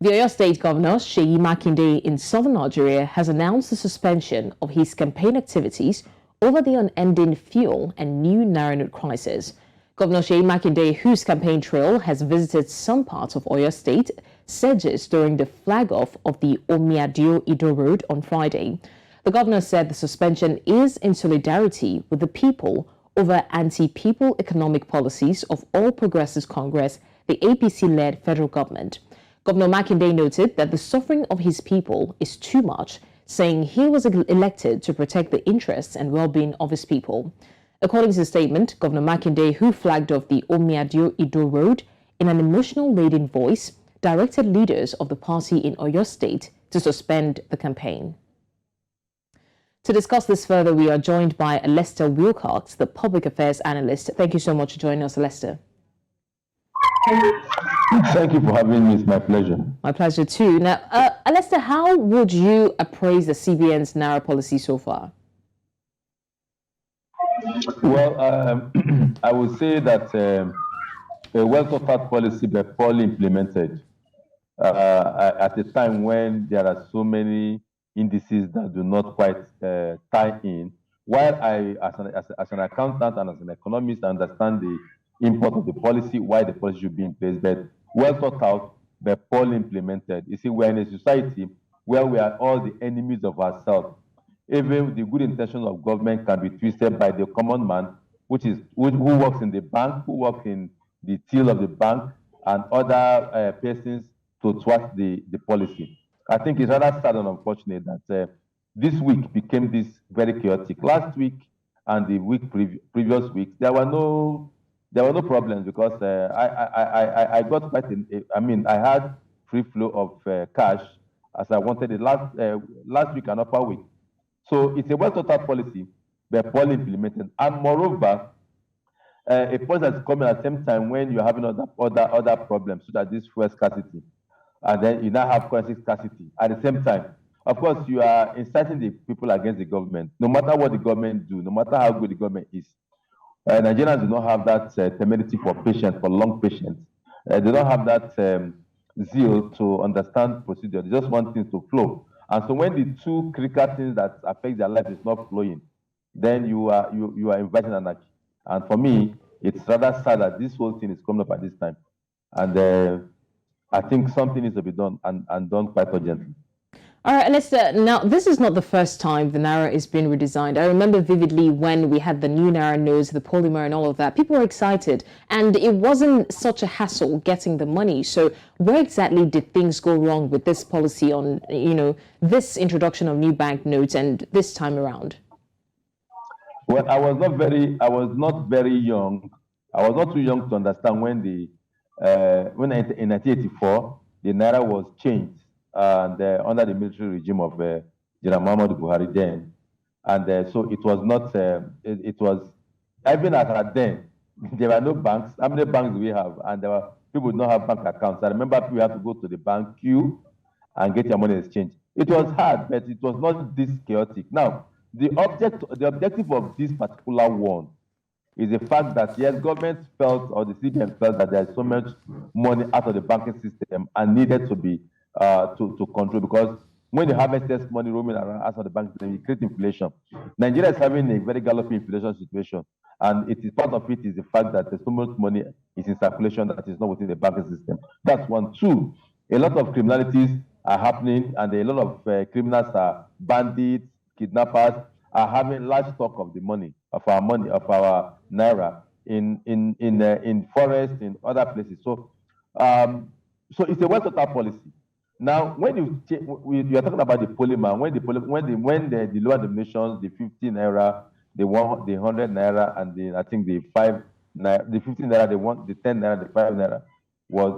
The Oyo State Governor, Seyi Makinde in southern Nigeria, has announced the suspension of his campaign activities over the unending fuel and new Naira note crisis. Governor Seyi Makinde, whose campaign trail has visited some parts of Oyo State, said this during the flag-off of the Omi Adio-Ido Road on Friday. The governor said the suspension is in solidarity with the people over anti-people economic policies of All Progressives Congress, the APC-led federal government. Governor Makinde noted that the suffering of his people is too much, saying he was elected to protect the interests and well-being of his people. According to the statement, Governor Makinde, who flagged off the Omi Adio-Ido Road in an emotional-laden voice, directed leaders of the party in Oyo State to suspend the campaign. To discuss this further, we are joined by Alesta Wilcox, the Public Affairs Analyst. Thank you so much for joining us, Alesta. Thank you for having me. It's my pleasure. My pleasure too. Now, Alesta, how would you appraise the CBN's Naira policy so far? Well, I would say that a well-thought-out policy but poorly implemented at a time when there are so many indices that do not quite tie in. While I, as an accountant and as an economist, understand the import of the policy, why the policy should be in place, but well thought out, but poorly implemented. You see, we're in a society where we are all the enemies of ourselves. Even the good intentions of government can be twisted by the common man, who works in the bank, who works in the till of the bank, and other persons to thwart the policy. I think it's rather sad and unfortunate that this week became this very chaotic. Last week and the week previous week, there were no problems because I got quite I had free flow of cash as I wanted it last week and upper week. So it's a well thought out policy, but poorly implemented. And moreover, a policy that's coming at the same time when you're having other problems, such as this fuel scarcity, and then you now have currency scarcity at the same time. Of course, you are inciting the people against the government. No matter what the government do, no matter how good the government is, Nigerians do not have that temerity for patience, for long patience. They don't have that zeal to understand procedure. They just want things to flow. And so when the two critical things that affect their life is not flowing, then you are inviting anarchy. And for me, it's rather sad that this whole thing is coming up at this time. And I think something needs to be done and done quite urgently. All right, Alesta, now this is not the first time the Naira is being redesigned. I remember vividly when we had the new Naira notes, the polymer and all of that. People were excited and it wasn't such a hassle getting the money. So where exactly did things go wrong with this policy on, this introduction of new banknotes and this time around? Well, I was not very young. I was not too young to understand when in 1984, the Naira was changed. And under the military regime of General Muhammadu Buhari then, and so it was not. It was even at then there were no banks. How many banks do we have? And there were people did not have bank accounts. I remember people had to go to the bank queue and get your money exchanged. It was hard, but it was not this chaotic. Now, the objective of this particular one is the fact that yes, government felt or the CBN felt that there is so much money out of the banking system and needed to be to control, because when you have excess money roaming around outside the bank system, you create inflation. Nigeria is having a very galloping inflation situation, and it is part of it is the fact that so much money is in circulation that is not within the banking system. That's one. Two, a lot of criminalities are happening, and a lot of criminals are bandits, kidnappers are having large stock of the money of our Naira in forests, in other places. So it's a well thought out policy. Now, when you are talking about the polymer, when the lower denominations, the 15 Naira, the 100 Naira, and the 5 Naira, the 15 Naira, the 10 Naira, the 5 Naira,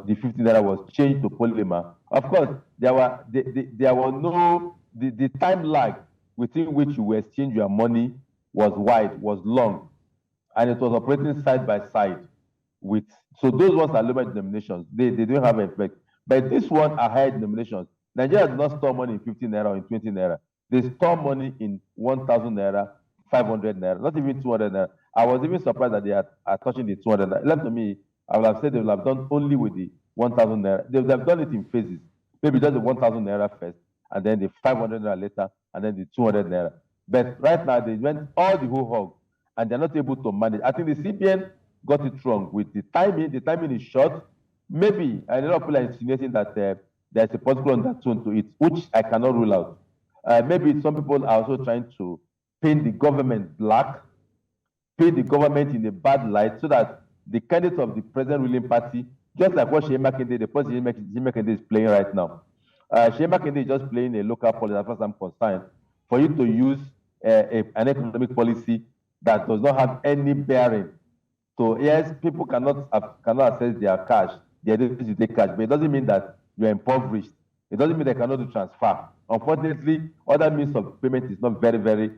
the 15 Naira was changed to polymer. Of course, there were no the time lag within which you exchange your money was wide, was long, and it was operating side by side with. So those ones are lower denominations. They don't have an effect. But this one are higher denominations. Nigeria does not store money in 15 Naira or in 20 Naira. They store money in 1,000 Naira, 500 Naira, not even 200 Naira. I was even surprised that they are touching the 200 Naira. Left to me, I would have said they would have done only with the 1,000 Naira. They would have done it in phases. maybe just the 1,000 naira first, and then the 500 naira later, and then the 200 naira. But right now, they went all the whole hog, and they're not able to manage. I think the CBN got it wrong with the timing. The timing is short. Maybe a lot of people are insinuating that there's a political undertone to it, which I cannot rule out. Maybe some people are also trying to paint the government black, paint the government in a bad light, so that the candidate of the present ruling party, just like what Seyi Makinde, the person Seyi Makinde is playing right now. Seyi Makinde is just playing a local policy, as far as I'm concerned, for you to use an economic policy that does not have any bearing. So yes, people cannot access their cash, their ability to take cash, but it doesn't mean that you're impoverished. It doesn't mean they cannot do transfer. Unfortunately, other means of payment is not very, very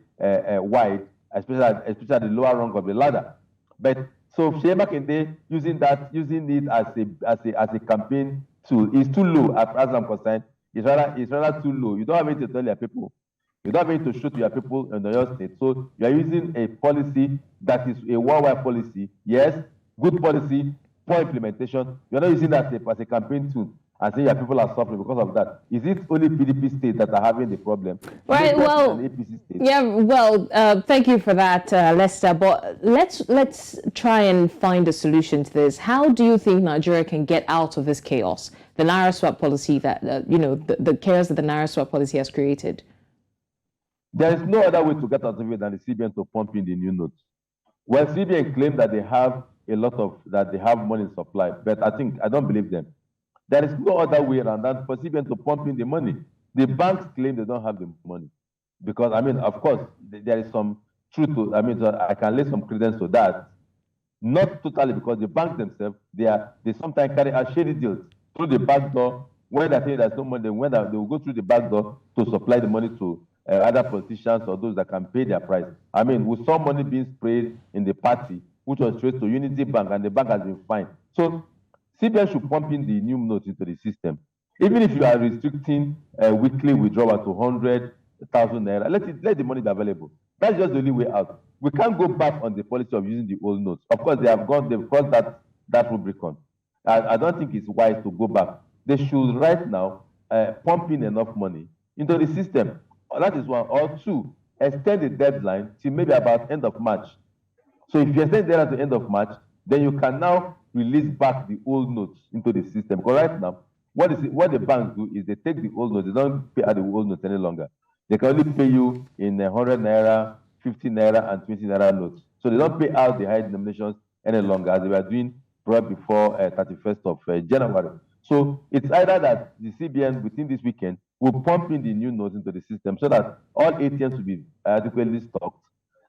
wide, especially at the lower rung of the ladder. But so Seyi Makinde using it as a campaign tool is too low, as I'm concerned. It's rather too low. You don't have anything to tell your people. You don't have anything to show to your people in Oyo State. So you are using a policy that is a worldwide policy. Yes, good policy, poor implementation. You're not using that as a campaign tool and saying your people are suffering because of that. Is it only PDP states that are having the problem? Right. Well, yeah. Well, thank you for that, Lester. But let's try and find a solution to this. How do you think Nigeria can get out of this chaos? The Naira swap policy that the chaos that the Naira swap policy has created. There is no other way to get out of it than the CBN to pump in the new notes. Well, CBN claims that they have money in supply, but I don't believe them. There is no other way around that for CBN to pump in the money. The banks claim they don't have the money because, of course, there is some truth to. So I can lay some credence to that. Not totally, because the banks themselves they sometimes carry out shady deals through the back door. When they think there's no money, they will go through the back door to supply the money to other politicians or those that can pay their price. We saw money being sprayed in the party, which was traced to Unity Bank, and the bank has been fined. So CBN should pump in the new notes into the system. Even if you are restricting weekly withdrawal to 100,000 naira, let the money be available. That's just the only way out. We can't go back on the policy of using the old notes. Of course, they've crossed that Rubicon. I don't think it's wise to go back. They should right now pump in enough money into the system. That is one. Or two, extend the deadline till maybe about end of March. So if you extend the deadline to end of March, then you can now release back the old notes into the system. Because right now, what the banks do is they take the old notes, they don't pay out the old notes any longer. They can only pay you in 100 naira, 50 naira, and 20 naira notes. So they don't pay out the high denominations any longer, as they were doing probably before 31st of January. So it's either that the CBN within this weekend will pump in the new notes into the system so that all ATMs will be adequately stocked,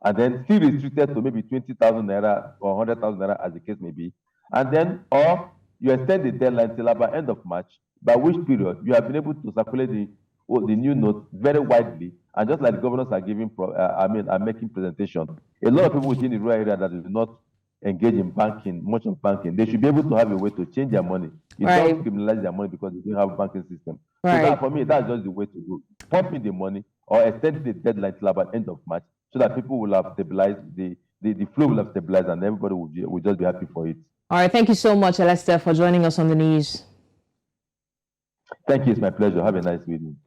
and then still restricted to maybe 20,000 naira or 100,000 naira, as the case may be. And then, or you extend the deadline till about end of March, by which period you have been able to circulate the new notes very widely. And just like the governors are giving, are making presentation, a lot of people within the rural area that do not engage in banking, much of banking, they should be able to have a way to change their money. You don't criminalize their money because they don't have a banking system. Right. So that, for me, that's just the way to go. Pump in the money or extend the deadline till about end of March, so that people will have stabilized, the flow will have stabilized, and everybody will just be happy for it. All right. Thank you so much, Alesta, for joining us on the news. Thank you. It's my pleasure. Have a nice evening.